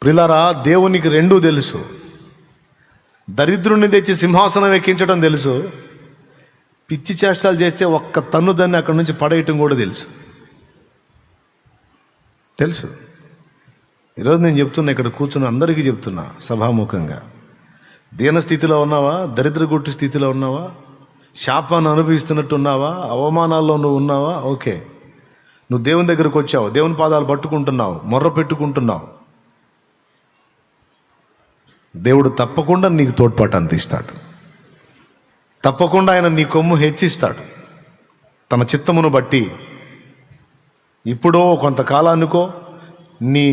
ప్రియులారా, దేవునికి రెండూ తెలుసు. దరిద్రుని తెచ్చి సింహాసనం ఎక్కించడం తెలుసు, పిచ్చి చేష్టాలు చేస్తే ఒక్క తన్నుదాన్ని అక్కడి నుంచి పడేయటం కూడా తెలుసు. ఈరోజు నేను చెప్తున్నా, ఇక్కడ కూర్చుని అందరికీ చెప్తున్నా సభాముఖంగా, దీనస్థితిలో ఉన్నావా, దరిద్రగుట్టు స్థితిలో ఉన్నావా, శాపాన్ని అనుభవిస్తున్నట్టు ఉన్నావా, అవమానాల్లో నువ్వు ఉన్నావా, ఓకే, నువ్వు దేవుని దగ్గరకు వచ్చావు, దేవుని పాదాలు పట్టుకుంటున్నావు, మొర్ర పెట్టుకుంటున్నావు, దేవుడు తప్పకుండా నీకు తోడ్పాటు అందిస్తాడు. తప్పకుండా ఆయన నీ కొమ్ము హెచ్చిస్తాడు. తన చిత్తమును బట్టి ఇప్పుడో కొంతకాలానికో నీ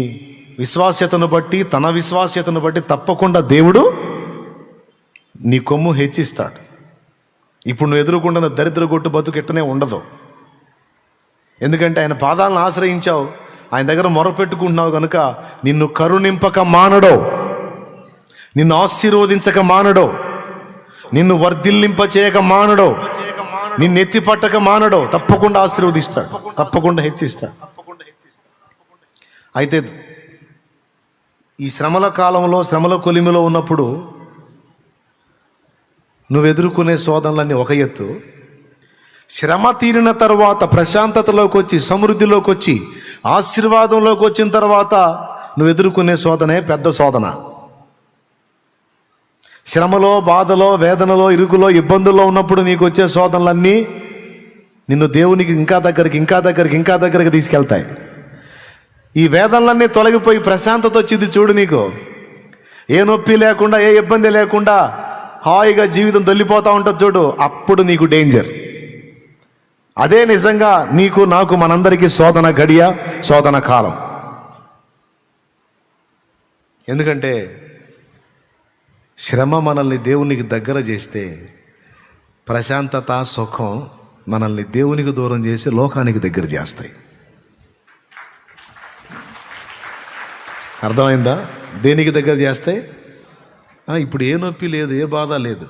విశ్వాస్యతను బట్టి, తన విశ్వాస్యతను బట్టి తప్పకుండా దేవుడు నీ కొమ్ము హెచ్చిస్తాడు. ఇప్పుడు నువ్వు ఎదుర్కొంటున్న దరిద్ర గొట్టు బతుకు ఎట్టనే ఉండదు. ఎందుకంటే ఆయన పాదాలను ఆశ్రయించావు, ఆయన దగ్గర మొరపెట్టుకుంటున్నావు కనుక నిన్ను కరుణింపక మానడో, నిన్ను ఆశీర్వదించక మానడో, నిన్ను వర్ధిల్లింప చేయక మానడో, నిన్ను ఎత్తి పట్టక మానడో, తప్పకుండా ఆశీర్వదిస్తాడు, తప్పకుండా హెచ్చిస్తాడు. అయితే ఈ శ్రమల కాలంలో, శ్రమల కొలిమిలో ఉన్నప్పుడు నువ్వు ఎదుర్కొనే శోధనలన్నీ ఒక ఎత్తు, శ్రమ తీరిన తర్వాత ప్రశాంతతలోకి వచ్చి, సమృద్ధిలోకి వచ్చి, ఆశీర్వాదంలోకి వచ్చిన తర్వాత నువ్వు ఎదుర్కొనే శోధనే పెద్ద శోధన. శ్రమలో, బాధలో, వేదనలో, ఇరుకులో, ఇబ్బందుల్లో ఉన్నప్పుడు నీకు వచ్చే శోధనలన్నీ నిన్ను దేవునికి ఇంకా దగ్గరికి తీసుకెళ్తాయి. ఈ వేదనలన్నీ తొలగిపోయి ప్రశాంతత వచ్చింది చూడు, నీకు ఏ నొప్పి లేకుండా, ఏ ఇబ్బంది లేకుండా హాయిగా జీవితం తొల్లిపోతూ ఉంటుంది చూడు, అప్పుడు నీకు డేంజర్. అదే నిజంగా నీకు, నాకు, మనందరికీ శోధన గడియ, శోధన కాలం. ఎందుకంటే శ్రమ మనల్ని దేవునికి దగ్గర చేస్తే, ప్రశాంతత, సుఖం మనల్ని దేవునికి దూరం చేసి లోకానికి దగ్గర చేస్తాయి. అర్థమైందా? దేనికి దగ్గర చేస్తాయి? ఇప్పుడు ఏ నొప్పి లేదు, ఏ బాధ లేదు.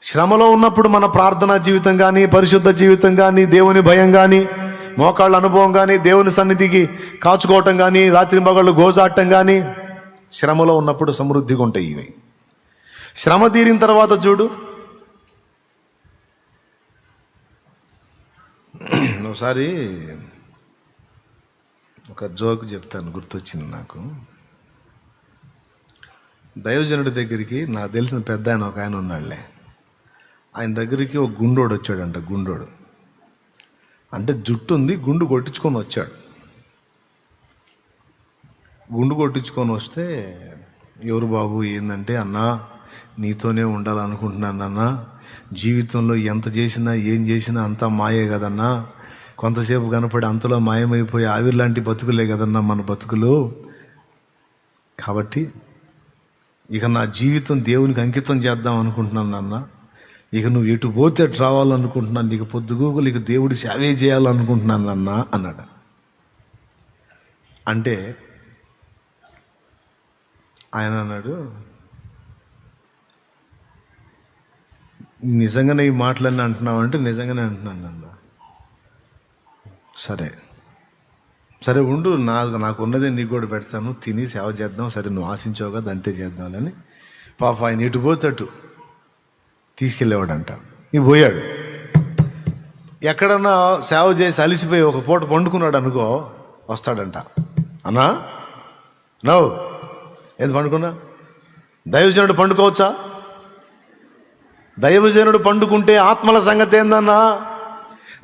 శ్రమలో ఉన్నప్పుడు మన ప్రార్థనా జీవితం కానీ, పరిశుద్ధ జీవితం కానీ, దేవుని భయం కానీ, మోకాళ్ళ అనుభవం కానీ, దేవుని సన్నిధికి కాచుకోవటం కానీ, రాత్రి మగళ్ళు గోజాడటం కానీ, శ్రమలో ఉన్నప్పుడు సమృద్ధిగా ఉంటాయి ఇవి. శ్రమ తీరిన తర్వాత చూడు, ఒకసారి ఒక జోక్ చెప్తాను, గుర్తొచ్చింది నాకు. దైవజనుడి దగ్గరికి, నాకు తెలిసిన పెద్ద ఆయన ఒక ఆయన ఉన్నాడులే, ఆయన దగ్గరికి ఒక గుండోడు వచ్చాడంట. గుండోడు అంటే జుట్టు ఉంది, గుండు కొట్టించుకొని వచ్చాడు. గుండు కొట్టించుకొని వస్తే, ఎవరు బాబు ఏందంటే, అన్నా నీతోనే ఉండాలనుకుంటున్నాను అన్నా, జీవితంలో ఎంత చేసినా ఏం చేసినా అంతా మాయే కదన్నా, కొంతసేపు కనపడి అంతలో మాయమైపోయి ఆవిర్లాంటి బతుకులే కదన్నా మన బతుకులు, కాబట్టి ఇక నా జీవితం దేవునికి అంకితం చేద్దాం అనుకుంటున్నాను అన్న, ఇక నువ్వు ఎటు పోతే అటు రావాలనుకుంటున్నాను, నీకు పొద్దుగూకులు ఇక దేవుడి సేవే చేయాలనుకుంటున్నాను అన్న అన్నాడు. అంటే ఆయన అన్నాడు, నిజంగానే ఈ మాటలన్నీ అంటున్నావు అంటే, నిజంగానే అంటున్నాను అన్న. సరే ఉండు, నాకు ఉన్నదే నీకు కూడా పెడతాను, తిని సేవ చేద్దాం, సరే నువ్వు ఆశించావు కదా అంతే చేద్దామని పాప ఆయన ఇటు పోతాడు తీసుకెళ్ళేవాడంట. ఇవి పోయాడు, ఎక్కడన్నా సేవ చేసి అలిసిపోయి ఒక పూట పండుకున్నాడు అనుకో, వస్తాడంట, అన్నా నవ్వు ఏది పండుకున్నా? దైవజనుడు పండుకోవచ్చా? దైవజనుడు పండుకుంటే ఆత్మల సంగతి ఏందన్నా?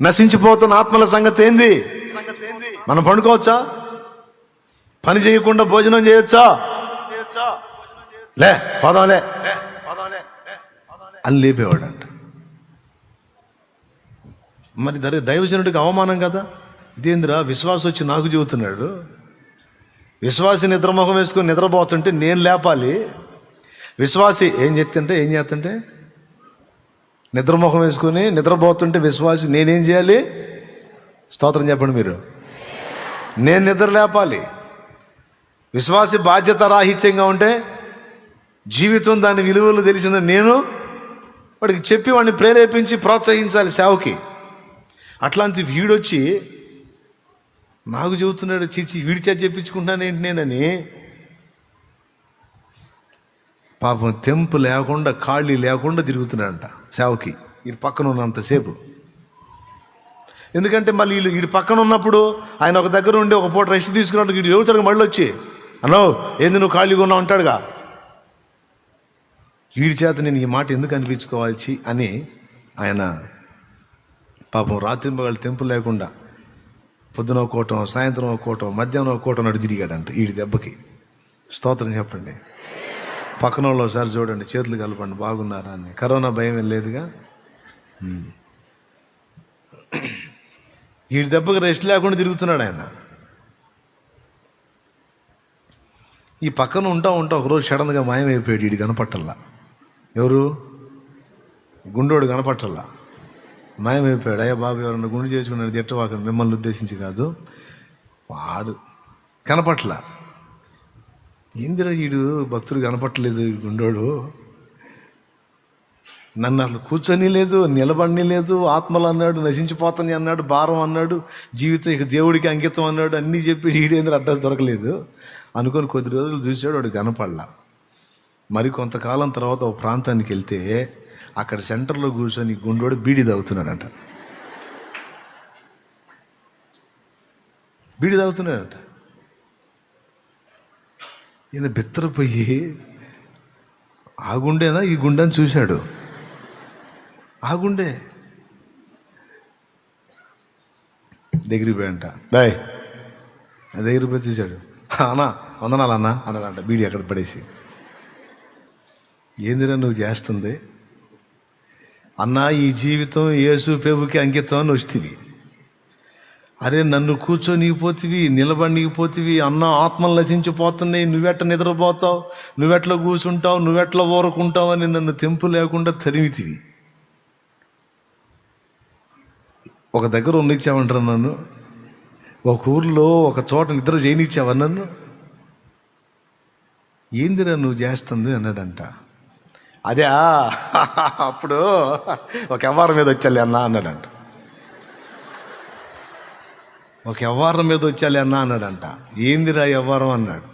నశించిపోతున్న ఆత్మల సంగతి ఏంది? మనం పండుకోవచ్చా? పని చేయకుండా భోజనం చేయొచ్చా? లే పదవలే అని లేపేవాడంట. మరి దైవజనుడికి అవమానం కదా. ఇదేందిరా, విశ్వాసం వచ్చి నాకు చెబుతున్నాడు, విశ్వాసి నిద్రమొహం వేసుకొని నిద్రపోతుంటే నేను లేపాలి. విశ్వాసి ఏం చేస్తుంటే నిద్రమొహం వేసుకొని నిద్రపోతుంటే విశ్వాసి నేనేం చేయాలి? స్తోత్రం చెప్పండి మీరు. నేను నిద్ర లేపాలి. విశ్వాసి బాధ్యత రాహిత్యంగా ఉంటే, జీవితం దాని విలువలు తెలిసిన నేను వాడికి చెప్పి వాడిని ప్రేరేపించి ప్రోత్సహించాలి సేవకి. అట్లాంటి వీడొచ్చి నాకు చెబుతున్నాడు, చీచి వీడి చేత చెప్పించుకుంటాను ఏంటి నేనని. పాపం తెంపు లేకుండా ఖాళీ లేకుండా తిరుగుతున్నాడంట సేవకి, వీడి పక్కన ఉన్నంతసేపు. ఎందుకంటే మళ్ళీ వీడి పక్కన ఉన్నప్పుడు ఆయన ఒక దగ్గర ఉండి ఒక పూట రెస్ట్ తీసుకున్నట్టు వీడు చెబుతాడు మళ్ళీ వచ్చి, అన్నో ఏంది నువ్వు ఖాళీగా ఉన్నావు అంటాడుగా. వీడి చేత నేను ఈ మాట ఎందుకు అనిపించుకోవాల్సి అని ఆయన పాపం రాత్రింబగళ్ళు తెంపు లేకుండా పొద్దున ఒక్కోటం, సాయంత్రం ఒక్కోటం, మధ్యాహ్నం ఒక్కోటం నడు తిరిగాడంట వీడి దెబ్బకి. స్తోత్రం చెప్పండి. పక్కన వాళ్ళు ఒకసారి చూడండి, చేతులు కలపండి, బాగున్నారా అని. కరోనా భయం ఏం లేదుగా. వీడి దెబ్బకి రెస్ట్ లేకుండా తిరుగుతున్నాడు ఆయన. ఈ పక్కన ఉంటా ఒకరోజు సడన్గా మాయమైపోయాడు. వీడి కనపట్టల్లా. ఎవరు? గుండోడు కనపట్టల్లా, మాయమైపోయాడు. అయ్యా బాబు ఎవరన్నా గుండు చేసుకున్నాడు తిట్టవాకండి, మిమ్మల్ని ఉద్దేశించి కాదు. వాడు కనపట్ల. ఏందిరా వీడు భక్తుడు కనపట్టలేదు, గుండోడు నన్ను అసలు కూర్చొని లేదు, నిలబడి లేదు, ఆత్మలు అన్నాడు, నశించిపోతాని అన్నాడు, భారం అన్నాడు, జీవితం ఇక దేవుడికి అంకితం అన్నాడు, అన్నీ చెప్పి వీడేంద్ర అడ్రస్ దొరకలేదు అనుకొని కొద్ది రోజులు చూశాడు. వాడు కనపడలా. మరి కొంతకాలం తర్వాత ఒక ప్రాంతానికి వెళ్తే అక్కడ సెంటర్లో కూర్చొని గుండోడు బీడి తాగుతున్నాడంట. బీడి తాగుతున్నాడంట. ఈయన బిత్తరపోయి ఆ గుండెనా ఈ గుండెని చూశాడు. ఆ గుండె దగ్గరికి పోయంట. బాయ్ దగ్గరికి పోయి చూశాడు. అన్నా వందనాలన్నా అన్నాడంట బీడి అక్కడ పడేసి. ఏందిరా నువ్వు చేస్తుంది? అన్నా ఈ జీవితం యేసు ప్రభుకి అంకితం అని వస్తేవి. అరే నన్ను కూర్చొనిపోతివి, నిలబడిపోతివి, అన్న ఆత్మలు నశించిపోతున్నాయి, నువ్వెట్ట నిద్రపోతావు, నువ్వెట్లా కూర్చుంటావు, నువ్వెట్లా ఊరుకుంటావు అని నన్ను తెంపు లేకుండా తరిమితివి. ఒక దగ్గర ఉన్నిచ్చావంటారు నన్ను, ఒక ఊర్లో ఒక చోట నిద్ర చేయనిచ్చావా నన్ను? ఏందిరా నువ్వు చేస్తుంది అన్నాడంట. అదే అప్పుడు ఒక వ్యవహారం మీద వచ్చాలి అన్న అన్నాడంట. ఒక వ్యవహారం మీద వచ్చాలి అన్న అన్నాడంట. ఏందిరా వ్యవహారం అన్నాడు.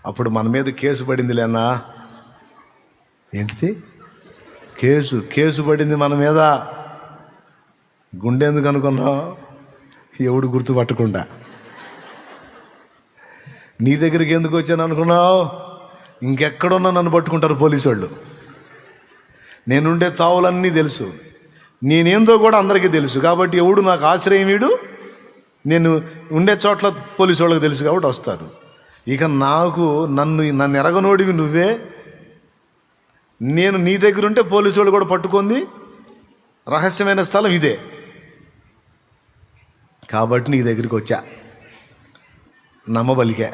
అప్పుడు మన మీద కేసు పడిందిలే అన్నా. ఏంటిది? కేసు పడింది మన మీద. గుండె ఎందుకు అనుకున్నావు? ఎవడు గుర్తుపట్టకుండా. నీ దగ్గరికి ఎందుకు వచ్చాను అనుకున్నావు? ఇంకెక్కడున్నా నన్ను పట్టుకుంటారు పోలీసు వాళ్ళు. నేనుండే తావులన్నీ తెలుసు, నేనేందో కూడా అందరికీ తెలుసు. కాబట్టి ఎవడు నాకు ఆశ్రయం వీడు, నేను ఉండే చోట్ల పోలీసు వాళ్ళకి తెలుసు కాబట్టి వస్తారు. ఇక నన్ను ఎరగనోడివి నువ్వే. నేను నీ దగ్గర ఉంటే పోలీసు వాళ్ళు కూడా పట్టుకుంది రహస్యమైన స్థలం ఇదే. కాబట్టి నీ దగ్గరికి వచ్చా, నమ్మబలికా.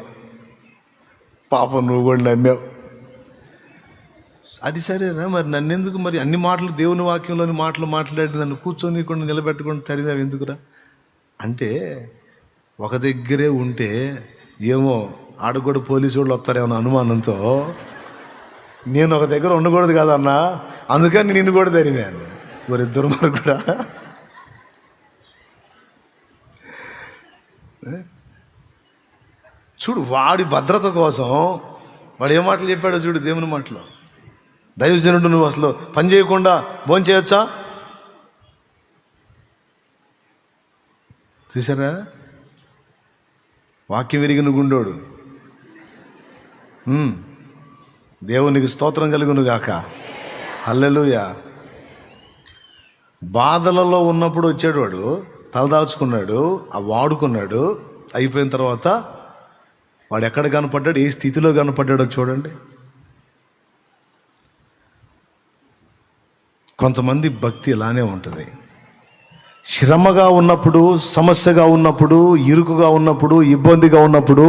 పాపం నువ్వు కూడా నమ్మావు. అది సరేనా, మరి నన్నెందుకు మరి అన్ని మాటలు దేవుని వాక్యంలోని మాటలు మాట్లాడి నన్ను కూర్చొని కూడా నిలబెట్టుకొని చదివావు ఎందుకురా అంటే, ఒక దగ్గరే ఉంటే ఏమో ఆడ కూడా పోలీసు వాళ్ళు వస్తారేమో అనుమానంతో నేను ఒక దగ్గర ఉండకూడదు కదన్నా, అందుకని నిన్ను కూడా తరిమాను. వారిద్దరు మరి కూడా చూడు, వాడి భద్రత కోసం వాడు ఏ మాటలు చెప్పాడో చూడు. దేవుని మాటలో, దైవజనుడు నువ్వు అసలు పని చేయకుండా భోజనం చేయొచ్చా? చూసారా? వాక్యం విరిగిన గుండోడు. దేవునికి స్తోత్రం కలుగును గాక. హల్లెలూయా. బాధలలో ఉన్నప్పుడు వచ్చాడు వాడు, తలదాచుకున్నాడు, ఆ వాడుకున్నాడు. అయిపోయిన తర్వాత వాడు ఎక్కడ కనపడ్డాడు, ఏ స్థితిలో కనపడ్డాడో చూడండి. కొంతమంది భక్తి ఇలానే ఉంటుంది. శ్రమగా ఉన్నప్పుడు, సమస్యగా ఉన్నప్పుడు, ఇరుకుగా ఉన్నప్పుడు, ఇబ్బందిగా ఉన్నప్పుడు,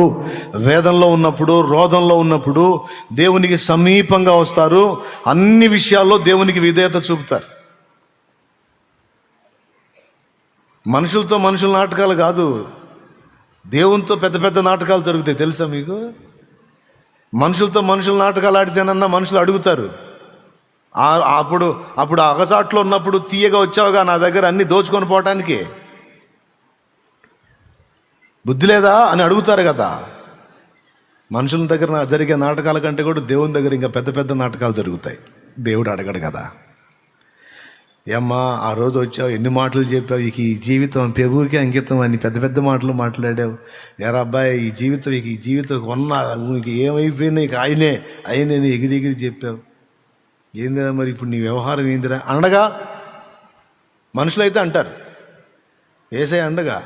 వేదనలో ఉన్నప్పుడు, రోదంలో ఉన్నప్పుడు దేవునికి సమీపంగా వస్తారు. అన్ని విషయాల్లో దేవునికి విధేయత చూపుతారు. మనుషులతో మనుషుల నాటకాలు కాదు, దేవునితో పెద్ద పెద్ద నాటకాలు జరుగుతాయి. తెలుసా మీకు? మనుషులతో మనుషుల నాటకాలు ఆడితేనన్నా మనుషులు అడుగుతారు. అప్పుడు అగసాట్లో ఉన్నప్పుడు తీయగా వచ్చావుగా నా దగ్గర అన్ని దోచుకొని పోవటానికి. బుద్ధి లేదా అని అడుగుతారు కదా. మనుషుల దగ్గర జరిగే నాటకాల కంటే కూడా దేవుని దగ్గర ఇంకా పెద్ద పెద్ద నాటకాలు జరుగుతాయి. దేవుడు అడగడు కదా, ఏమ్మా ఆ రోజు వచ్చావు, ఎన్ని మాటలు చెప్పావు, ఇక ఈ జీవితం పెరుగుకి అంకితం అని పెద్ద పెద్ద మాటలు మాట్లాడావు. ఎరా అబ్బాయి, ఈ జీవితం నీకు ఏమైపోయినా ఇక ఆయనే ఎగిరి చెప్పావు. ఏందిరా మరి ఇప్పుడు నీ వ్యవహారం ఏందిరా అనడగా మనుషులైతే అంటారు. ఏసై అండగా,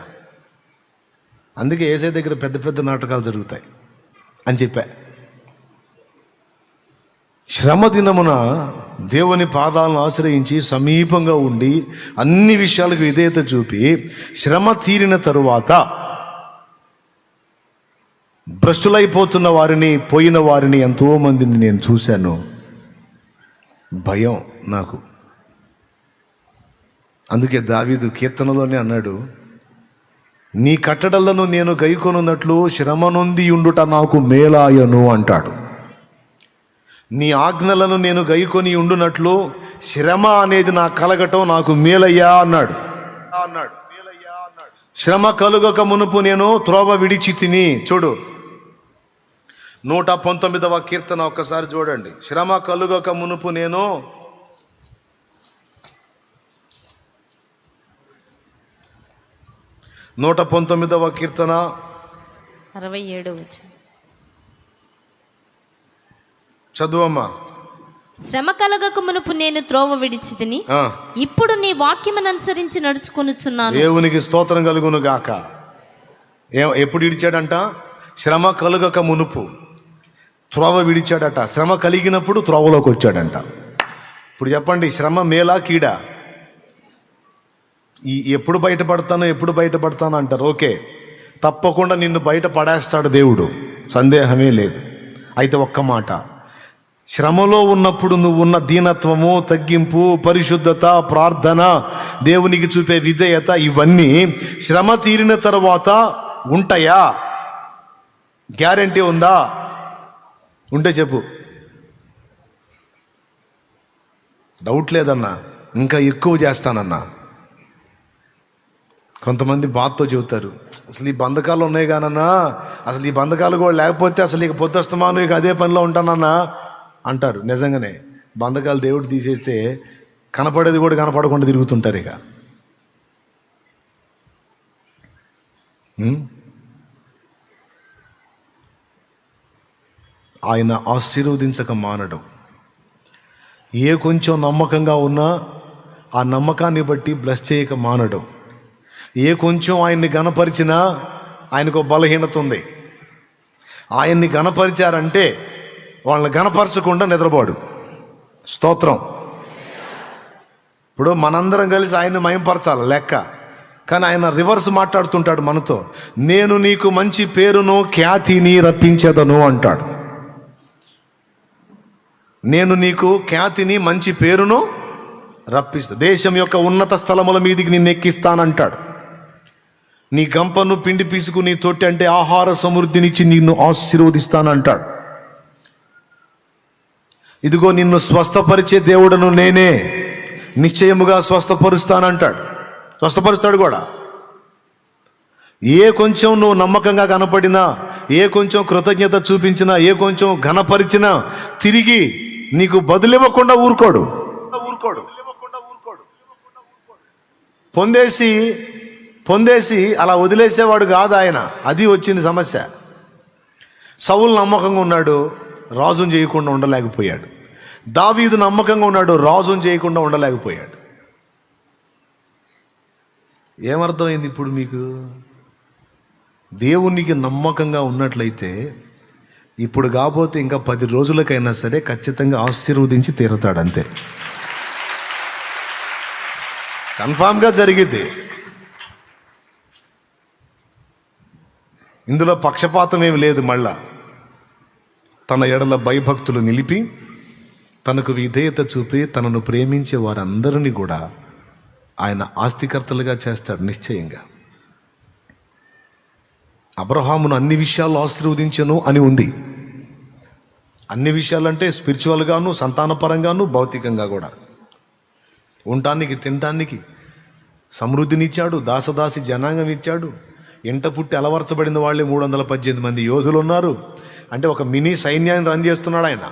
అందుకే ఏసై దగ్గర పెద్ద పెద్ద నాటకాలు జరుగుతాయి అని చెప్పా. శ్రమ దినమున దేవుని పాదాలను ఆశ్రయించి సమీపంగా ఉండి అన్ని విషయాలకు విధేయత చూపి శ్రమ తీరిన తరువాత భ్రష్టులైపోతున్న వారిని, పోయిన వారిని ఎంతోమందిని నేను చూశాను. భయం నాకు. అందుకే దావీదు కీర్తనలోనే అన్నాడు, నీ కట్టడలను నేను గైకొనున్నట్లు శ్రమ నొంది ఉండుట నాకు మేలాయను అంటాడు. నీ ఆజ్ఞలను నేను గైకొని ఉండునట్లు శ్రమ అనేది నా కలగటం నాకు మేలయ్యా అన్నాడు. శ్రమ కలుగక మునుపు నేను త్రోవ విడిచి తిని. చూడు 119వ కీర్తన ఒక్కసారి చూడండి. శ్రమ కలుగక మునుపు నేను 119వ కీర్తన 67 చదువమ్మా. శ్రమ కలగక మునుపు నేను త్రోవ విడిచి తిని, ఇప్పుడు నీ వాక్యమును అనుసరించి నడుచుకొనుచున్నాను. దేవునికి స్తోత్రం కలుగును గాక. ఎప్పుడు విడిచాడంట? శ్రమ కలుగక మునుపు త్రోవ విడిచాడట. శ్రమ కలిగినప్పుడు త్రోవలోకి వచ్చాడంట. ఇప్పుడు చెప్పండి, శ్రమ మేలా కీడా? ఎప్పుడు బయటపడతాను అంటారు. ఓకే, తప్పకుండా నిన్ను బయట పడేస్తాడు దేవుడు, సందేహమే లేదు. అయితే ఒక్క మాట, శ్రమలో ఉన్నప్పుడు నువ్వు ఉన్న దీనత్వము, తగ్గింపు, పరిశుద్ధత, ప్రార్థన, దేవునికి చూపే విధేయత, ఇవన్నీ శ్రమ తీరిన తర్వాత ఉంటాయా? గ్యారెంటీ ఉందా? ఉంటే చెప్పు. డౌట్ లేదన్నా, ఇంకా ఎక్కువ చేస్తానన్నా. కొంతమంది బాధతో చెబుతారు, అసలు ఈ బంధకాలు ఉన్నాయి కానన్నా, అసలు ఈ బంధకాలు కూడా లేకపోతే అసలు ఇక పొద్దుస్తమాను ఇక అదే పనిలో ఉంటానన్నా అంటారు. నిజంగానే బంధకాలు దేవుడు తీసేస్తే కనపడేది కూడా కనపడకుండా తిరుగుతుంటారు. ఇక ఆయన ఆశీర్వదించక మానడం. ఏ కొంచెం నమ్మకంగా ఉన్నా ఆ నమ్మకాన్ని బట్టి బ్లెస్ చేయక మానడం. ఏ కొంచెం ఆయన్ని గణపరిచినా ఆయనకు బలహీనత ఉంది. ఆయన్ని గణపరిచారంటే వాళ్ళని గణపరచకుండా నిద్రపోడు. స్తోత్రం. ఇప్పుడు మనందరం కలిసి ఆయన్ని మయంపరచాలి లెక్క, కానీ ఆయన రివర్స్ మాట్లాడుతుంటాడు మనతో. నేను నీకు మంచి పేరును ఖ్యాతిని రప్పించేదను అంటాడు. నేను నీకు ఖ్యాతిని మంచి పేరును రప్పిస్తా, దేశం యొక్క ఉన్నత స్థలముల మీదికి నిన్ను ఎక్కిస్తానంటాడు. నీ గంపను పిండి పీసుకు నీ తొట్టి అంటే ఆహార సమృద్ధినిచ్చి నిన్ను ఆశీర్వదిస్తానంటాడు. ఇదిగో నిన్ను స్వస్థపరిచే దేవుడను నేనే, నిశ్చయముగా స్వస్థపరుస్తానంటాడు. స్వస్థపరుస్తాడు కూడా. ఏ కొంచెం నువ్వు నమ్మకంగా కనపడినా, ఏ కొంచెం కృతజ్ఞత చూపించినా, ఏ కొంచెం ఘనపరిచినా తిరిగి నీకు బదులివ్వకుండా ఊరుకోడు. పొందేసి అలా వదిలేసేవాడు కాదు ఆయన. అది వచ్చింది సమస్య. సౌలు నమ్మకంగా ఉన్నాడు, రాజును చేయకుండా ఉండలేకపోయాడు. దావీదు నమ్మకంగా ఉన్నాడు, రాజును చేయకుండా ఉండలేకపోయాడు. ఏమర్థమైంది ఇప్పుడు మీకు? దేవునికి నమ్మకంగా ఉన్నట్లయితే ఇప్పుడు కాకపోతే ఇంకా 10 రోజులకైనా సరే ఖచ్చితంగా ఆశీర్వదించి తీరుతాడు. అంతే, కన్ఫామ్గా జరిగిద్ది. ఇందులో పక్షపాతం ఏమి లేదు. మళ్ళా తన ఎడల భయభక్తులు నిలిపి, తనకు విధేయత చూపి, తనను ప్రేమించే వారందరినీ కూడా ఆయన ఆస్తికర్తలుగా చేస్తాడు నిశ్చయంగా. అబ్రహామును అన్ని విషయాలు ఆశీర్వదించను అని ఉంది. అన్ని విషయాలంటే స్పిరిచువల్గాను, సంతానపరంగాను, భౌతికంగా కూడా. ఉండటానికి, తినటానికి సమృద్ధినిచ్చాడు, దాసదాసి జనాంగం ఇచ్చాడు, ఇంట పుట్టి అలవర్చబడిన వాళ్ళే 318 మంది యోధులు ఉన్నారు. అంటే ఒక మినీ సైన్యాన్ని రన్ చేస్తున్నాడు ఆయన.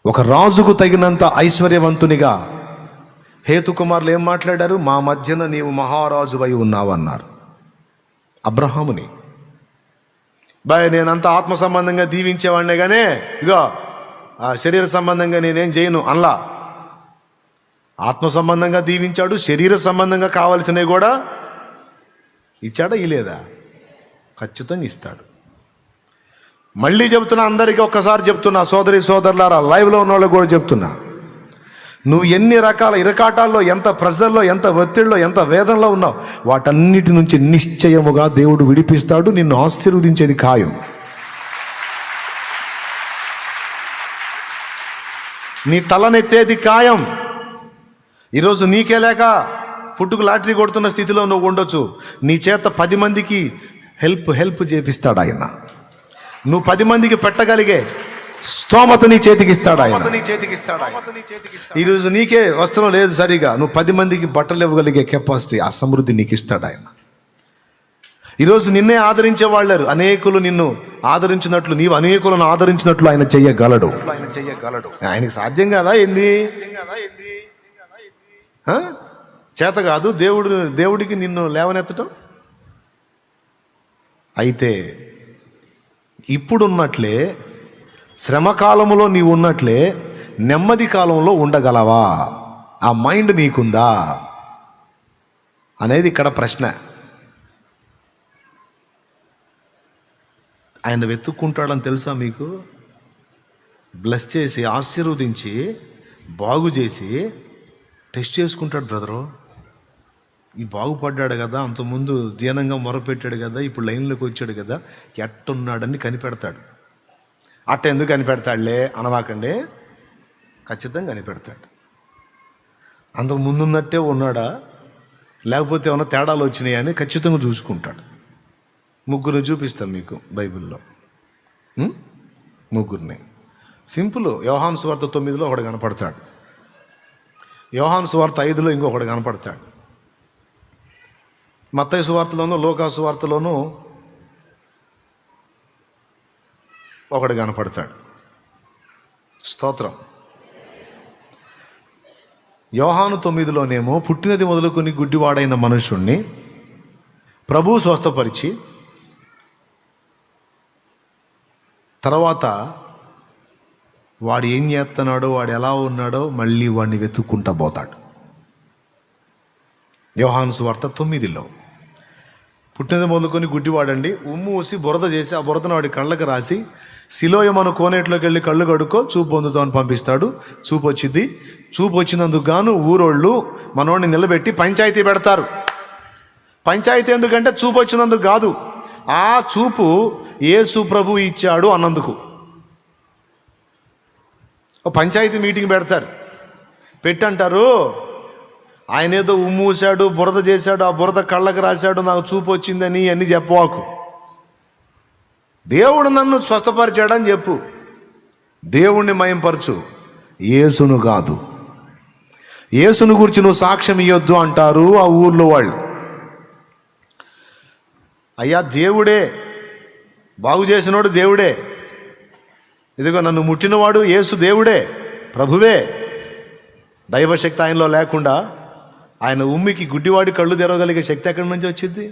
ఒక రాజుకు తగినంత ఐశ్వర్యవంతునిగా హేతుకుమారులు ఏం మాట్లాడారు? మా మధ్యన నీవు మహారాజువై ఉన్నావు అన్నారు అబ్రహాముని. నేనంత ఆత్మ సంబంధంగా దీవించేవాడినే కానీ ఇగో ఆ శరీర సంబంధంగా నేనేం చేయను అనలా. ఆత్మ సంబంధంగా దీవించాడు, శరీర సంబంధంగా కావలసినవి కూడా ఇచ్చాడా? ఇలేదా? ఖచ్చితంగా ఇస్తాడు. మళ్ళీ చెప్తున్నా, అందరికీ ఒక్కసారి చెప్తున్నా, సోదరి సోదరులారా, లైవ్లో ఉన్న వాళ్ళకి కూడా చెప్తున్నా, నువ్వు ఎన్ని రకాల ఇరకాటాల్లో, ఎంత ప్రెజర్లో, ఎంత ఒత్తిడిలో, ఎంత వేదనలో ఉన్నావు, వాటన్నిటి నుంచి నిశ్చయముగా దేవుడు విడిపిస్తాడు. నిన్ను ఆశీర్వదించేది ఖాయం. నీ తలనెత్తేది ఖాయం. ఈరోజు నీకే లేక పుట్టుకు లాటరీ కొడుతున్న స్థితిలో నువ్వు ఉండొచ్చు. నీ చేత 10 మందికి హెల్ప్ చేపిస్తాడు ఆయన. నువ్వు 10 మందికి పెట్టగలిగే స్తోమత నీ చేతికి ఇస్తాడు ఆయన. ఈరోజు నీకే వస్త్రం లేదు సరిగా, నువ్వు 10 మందికి బట్టలు ఇవ్వగలిగే కెపాసిటీ, ఆ సమృద్ధి నీకు ఇస్తాడు ఆయన. ఈరోజు నిన్నే ఆదరించే వాళ్ళారు, అనేకులు నిన్ను ఆదరించినట్లు నీవు అనేకులను ఆదరించినట్లు ఆయన చెయ్యగలడు. ఆయనకి సాధ్యం కాదా ఏంది? చేత కాదు దేవుడికి నిన్ను లేవనెత్తటం. అయితే ఇప్పుడున్నట్లే శ్రమకాలంలో నీవు ఉన్నట్లే నెమ్మది కాలంలో ఉండగలవా? ఆ మైండ్ నీకుందా అనేది ఇక్కడ ప్రశ్న. ఆయన వెతుక్కుంటాడని తెలుసా మీకు? బ్లెస్ చేసి, ఆశీర్వదించి, బాగు చేసి టెస్ట్ చేసుకుంటాడు. బ్రదరు, ఈ బాగుపడ్డాడు కదా, అంతకుముందు దీనంగా మొరపెట్టాడు కదా, ఇప్పుడు లైన్లోకి వచ్చాడు కదా, ఎట్టున్నాడని కనిపెడతాడు. అట్ట ఎందుకు కనిపెడతాడులే అనవాకండి, ఖచ్చితంగా కనిపెడతాడు. అంతకు ముందున్నట్టే ఉన్నాడా, లేకపోతే ఏమైనా తేడాలు వచ్చినాయని ఖచ్చితంగా చూసుకుంటాడు. ముగ్గురు చూపిస్తాను మీకు బైబిల్లో, ముగ్గురిని. సింపుల్. యోహాను సువార్త 9లో ఒకడు కనపడతాడు, యోహాను సువార్త 5లో ఇంకొకడు కనపడతాడు, మత్తయి సువార్తలోను లూకా సువార్తలోను ఒకడు కనపడతాడు. స్తోత్రం. యోహాను 9లోనేమో పుట్టినది మొదలుకొని గుడ్డివాడైన మనుషుణ్ణి ప్రభువు స్వస్థపరిచి తర్వాత వాడు ఏం చేస్తున్నాడో, వాడు ఎలా ఉన్నాడో మళ్ళీ వాడిని వెతుక్కుంటా పోతాడు. యోహాను సువార్త 9లో పుట్టినది మొదలుకొని గుడ్డివాడండి, ఉమ్ము ఊసి బురద చేసి ఆ బురదను వాడి కళ్ళకి రాసి సిలోయమను కోనేట్లోకి వెళ్ళి కళ్ళు కడుక్కో, చూపు పొందుతామని పంపిస్తాడు. చూపు వచ్చింది. చూపు వచ్చినందుకు గాను ఊరోళ్ళు మనోడిని నిలబెట్టి పంచాయతీ పెడతారు. పంచాయతీ ఎందుకంటే చూపు వచ్చినందుకు కాదు, ఆ చూపు యేసు ప్రభు ఇచ్చాడు అన్నందుకు. పంచాయతీ మీటింగ్ పెడతారు. పెట్టంటారు, ఆయన ఏదో ఉమ్మూసాడు, బురద చేశాడు, ఆ బురద కళ్ళకు రాశాడు, నాకు చూపు వచ్చిందని అన్నీ చెప్పవాకు. దేవుడు నన్ను స్వస్థపరిచాడని చెప్పు, దేవుణ్ణి మయంపరచు, యేసును కాదు. యేసును గురించి నువ్వు సాక్ష్యం ఇవ్వద్దు అంటారు ఆ ఊర్లో వాళ్ళు. అయ్యా దేవుడే, బాగు చేసినోడు దేవుడే, ఇదిగో నన్ను ముట్టినవాడు యేసు దేవుడే, ప్రభువే. దైవశక్తి ఆయనలో లేకుండా ఆయన ఉమ్మికి గుడ్డివాడి కళ్ళు తెరవగలిగే శక్తి ఎక్కడి నుంచి వచ్చింది?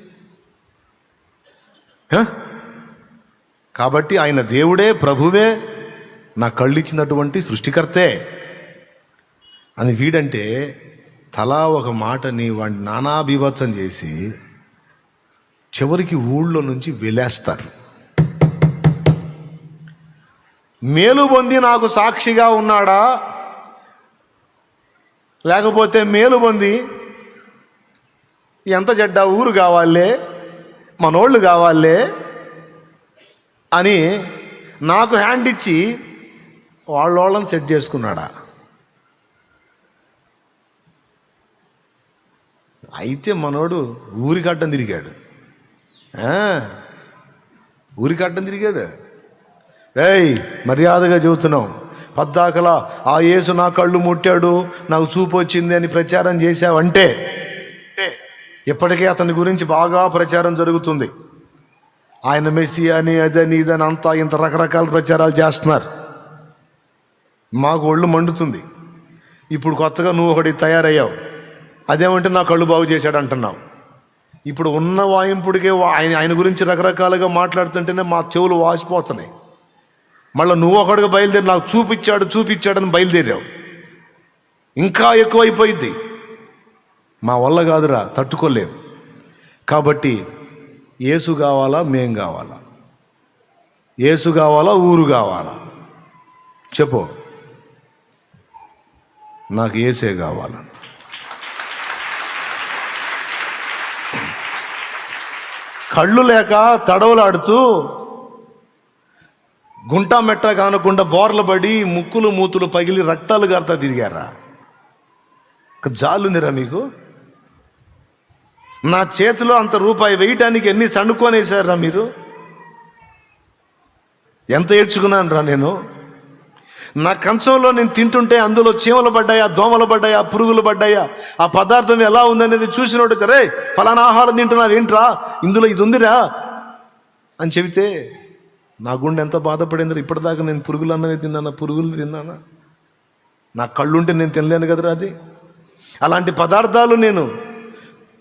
కాబట్టి ఆయన దేవుడే, ప్రభువే, నా కళ్ళు ఇచ్చినటువంటి సృష్టికర్తే అని వీడంటే తలా ఒక మాటని వాడిని నానా బీభత్సం చేసి చివరికి ఊళ్ళో నుంచి వెలేస్తారు. మేలు పొంది నాకు సాక్షిగా ఉన్నాడా, లేకపోతే మేలు పొంది ఎంత చెడ్డ ఊరు కావాలే, మనోళ్ళు కావాలే అని నాకు హ్యాండ్ ఇచ్చి వాళ్ళని సెట్ చేసుకున్నాడా? అయితే మనోడు ఊరికట్టం తిరిగాడు, ఊరికట్టం తిరిగాడు. రేయ్, మర్యాదగా చెబుతున్నాం, పద్దాకలా ఆ యేసు నా కళ్ళు ముట్టాడు, నాకు చూపు వచ్చింది అని ప్రచారం చేశావంటే ఇప్పటికే అతని గురించి బాగా ప్రచారం జరుగుతుంది. ఆయన మెస్సియా అని అదని ఇదని అంతా ఇంత రకరకాల ప్రచారాలు చేస్తున్నారు. మాకు ఒళ్ళు మండుతుంది. ఇప్పుడు కొత్తగా నువ్వు ఒకటి తయారయ్యావు, అదేమంటే నా కళ్ళు బాగు చేశాడు అంటున్నావు. ఇప్పుడు ఉన్న వాయింపుడికే ఆయన గురించి రకరకాలుగా మాట్లాడుతుంటేనే మా చెవులు వాసిపోతున్నాయి. మళ్ళీ నువ్వు ఒకటిగా బయలుదేరి నాకు చూపించాడని బయలుదేరావు. ఇంకా ఎక్కువైపోయింది. మా వల్ల కాదురా, తట్టుకోలేం. కాబట్టి యేసు కావాలా, మేం కావాలా? యేసు కావాలా, ఊరు కావాలా? చెప్పు. నాకు యేసే కావాలా. కళ్ళు లేక తడవలాడుతూ గుంటా మెట్ట కానకుండా బోర్ల పడి ముక్కులు మూతులు పగిలి రక్తాలు గారుతా తిరిగారా? జాలునిరా మీకు? నా చేతిలో అంత రూపాయి వేయటానికి ఎన్ని సణుకొనేసారా మీరు? ఎంత ఏడ్చుకున్నాను రా నేను. నా కంచంలో నేను తింటుంటే అందులో చీమలు పడ్డాయా, దోమలు పడ్డాయా, పురుగులు పడ్డాయా, ఆ పదార్థం ఎలా ఉందనేది చూసినోడు సరే ఫలానా ఆహారం తింటున్నావు ఏంట్రా, ఇందులో ఇది ఉందిరా అని చెబితే నా గుండె ఎంత బాధపడిందిరా. ఇప్పటిదాకా నేను పురుగులు అన్నమే తిన్నానా, పురుగులు తిన్నానా? నా కళ్ళుంటే నేను తినలేను కదరా అది. అలాంటి పదార్థాలు నేను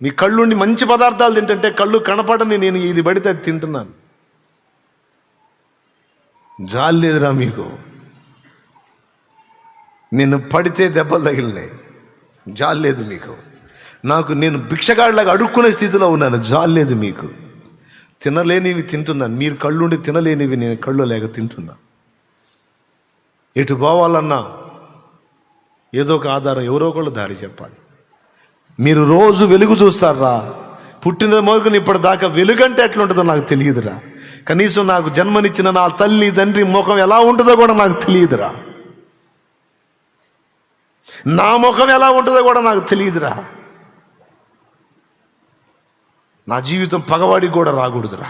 మీ కళ్ళుండి మంచి పదార్థాలు తింటుంటే కళ్ళు కనపడని నేను ఇది పడితే అది తింటున్నాను. జాలి లేదురా మీకు? నేను పడితే దెబ్బలు తగిలినాయి, జాలి లేదు మీకు. నేను భిక్షగాడిలాగా అడుక్కునే స్థితిలో ఉన్నాను, జాలి లేదు మీకు. తినలేనివి తింటున్నాను, మీరు కళ్ళుండి తినలేనివి నేను కళ్ళు లేక తింటున్నా. ఎటు పోవాలన్నా ఏదో ఒక ఆధారం, ఎవరో ఒకళ్ళు దారి చెప్పాలి. మీరు రోజు వెలుగు చూస్తారా? పుట్టిన మొదలుకొని ఇప్పటిదాకా వెలుగంటే ఎట్లుంటుందో నాకు తెలియదురా. కనీసం నాకు జన్మనిచ్చిన నా తల్లి తండ్రి ముఖం ఎలా ఉంటుందో కూడా నాకు తెలియదురా. నా ముఖం ఎలా ఉంటుందో కూడా నాకు తెలియదురా. నా జీవితం పగవాడికి కూడా రాకూడదురా.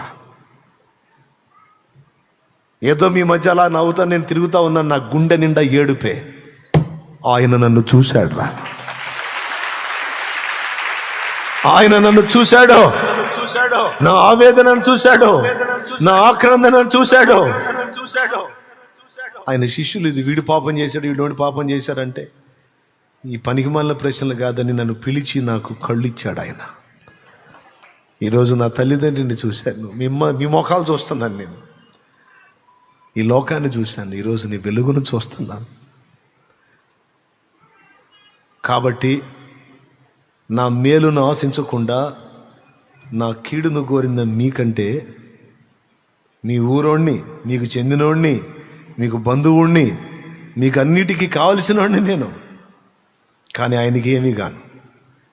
ఏదో మీ మధ్య అలా నవ్వుతా నేను తిరుగుతా ఉన్నాను, నా గుండె నిండా ఏడుపే. ఆయన నన్ను చూశాడు రా. ఆయన నన్ను చూశాడు, నా ఆవేదనను చూశాడు, నా ఆక్రందనను చూశాడు. ఆయన శిష్యులు ఇది వీడు పాపం చేశాడు, వీడు పాపం చేశారంటే ఈ పనికిమాలిన ప్రశ్నలు కాదని నన్ను పిలిచి నాకు కళ్ళు ఇచ్చాడు ఆయన. ఈరోజు నా తల్లిదండ్రిని చూశాను, మీ ముఖాలు చూస్తున్నాను, నేను ఈ లోకాన్ని చూశాను, ఈరోజు నీ వెలుగును చూస్తున్నాను. కాబట్టి నా మేలును ఆశించకుండా నా కీడును కోరిన మీకంటే మీ ఊరోణ్ణి, మీకు చెందినోడిని, మీకు బంధువుణ్ణి, మీకు అన్నిటికీ కావలసినోడిని నేను. కానీ ఆయనకి ఏమీ కాను,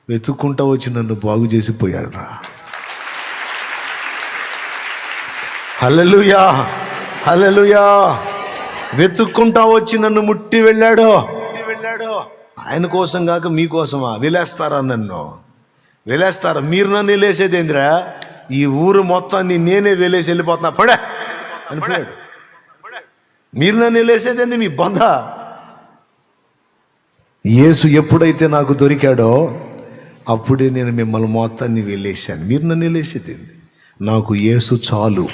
వెతుక్కుంటా వచ్చి నన్ను బాగు చేసిపోయాడు రా. హల్లెలూయా, హల్లెలూయా. వెతుక్కుంటా వచ్చి నన్ను ముట్టి వెళ్ళాడు. ఆయన కోసం కాక మీకోసమా? వెలేస్తారా నన్ను? వెలేస్తారా? మీరు నన్ను వెళ్ళేసేది ఏందిరా? ఈ ఊరు మొత్తాన్ని నేనే వెలేసి వెళ్ళిపోతున్నా పడే అనిపోయాడు. మీరు నన్ను వెళ్ళేసేది ఏంది? మీ బంధ. యేసు ఎప్పుడైతే నాకు దొరికాడో అప్పుడే నేను మిమ్మల్ని మొత్తాన్ని వెళ్ళేసాను. మీరు నన్ను వెళ్ళేసేది ఏంది? నాకు యేసు చాలు,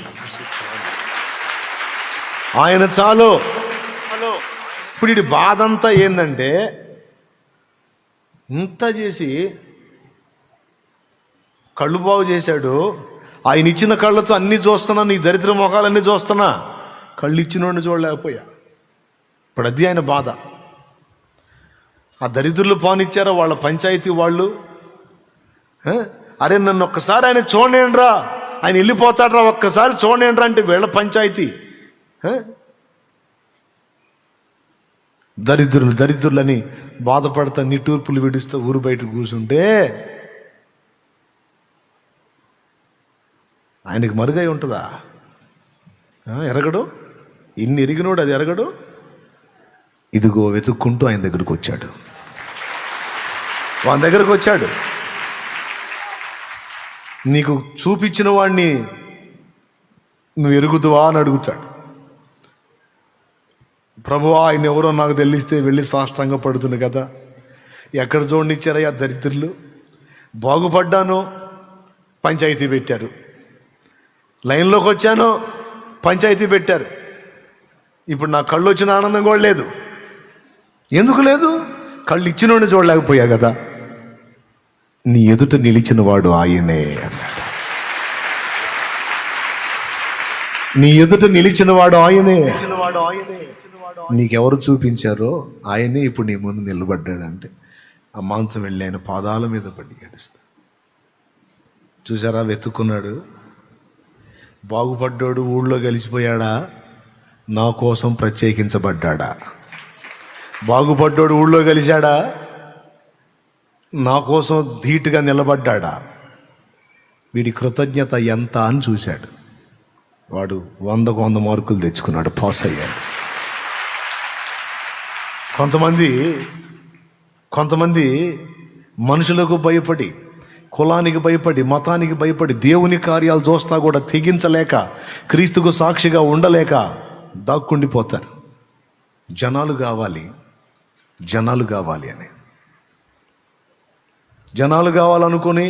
ఆయన చాలు. ఇప్పుడు ఈ బాధ అంతా ఏంటంటే, ఇంత చేసి కళ్ళు బాగు చేశాడు, ఆయన ఇచ్చిన కళ్ళతో అన్నీ చూస్తున్నా, నీ దరిద్ర ముఖాలన్నీ చూస్తున్నా, కళ్ళు ఇచ్చినోడిని చూడలేకపోయా. ఇప్పుడు అది ఆయన బాధ. ఆ దరిద్రులు పానిచ్చారా వాళ్ళ పంచాయతీ వాళ్ళు? అరే నన్ను ఒక్కసారి ఆయన చూడండిరా, ఆయన వెళ్ళిపోతాడ్రా, ఒక్కసారి చూడండిరా అంటే వీళ్ళ పంచాయతీ. దరిద్రులని బాధపడతా నిట్టూర్పులు విడుస్తూ ఊరు బయట కూర్చుంటే ఆయనకి మరుగై ఉంటుందా? ఎరగడు. ఇన్ని ఎరిగినోడు అది ఎరగడు. ఇదిగో వెతుక్కుంటూ ఆయన దగ్గరకు వచ్చాడు, వాని దగ్గరకు వచ్చాడు. నీకు చూపించిన వాడిని నువ్వు ఎరుగుదువా అని అడుగుతాడు. ప్రభువా ఆయన ఎవరో నాకు తెలిస్తే వెళ్ళి సాష్టాంగ పడుతుంది కదా. ఎక్కడ చూడనిచ్చారయ్యా దరిద్రులు? బాగుపడ్డాను, పంచాయతీ పెట్టారు. లైన్లోకి వచ్చాను, పంచాయతీ పెట్టారు. ఇప్పుడు నా కళ్ళు వచ్చిన ఆనందం కూడా లేదు. ఎందుకు లేదు? కళ్ళు ఇచ్చినోడిని చూడలేకపోయా కదా. నీ ఎదుట నిలిచిన వాడు ఆయనే అన్నాడు. నీ ఎదుట నిలిచిన వాడు ఆయనే. నీకెవరు చూపించారో ఆయనే ఇప్పుడు నీ ముందు నిలబడ్డాడంటే ఆ మాంసం వెళ్ళి ఆయన పాదాల మీద పడి ఏడుస్తాడు. చూసారా, వెతుక్కున్నాడు. బాగుపడ్డాడు, ఊళ్ళో కలిసిపోయాడా? నా కోసం ప్రత్యేకించబడ్డాడా? బాగుపడ్డాడు, ఊళ్ళో కలిశాడా? నా కోసం ధీటుగా నిలబడ్డాడా? వీడి కృతజ్ఞత ఎంత అని చూశాడు. వాడు 100కు 100 మార్కులు తెచ్చుకున్నాడు, పాస్ అయ్యాడు. కొంతమంది మనుషులకు భయపడి, కులానికి భయపడి, మతానికి భయపడి, దేవుని కార్యాలు చూస్తా కూడా తెగించలేక, క్రీస్తుకు సాక్షిగా ఉండలేక దాక్కుండిపోతారు. జనాలు కావాలి అని, జనాలు కావాలనుకుని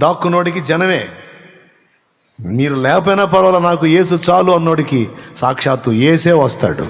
దాక్కునోడికి జనమే. మీరు లేకపోయినా పర్వాలేదు, నాకు యేసు చాలు అన్నోడికి సాక్షాత్తు యేసే వస్తాడు.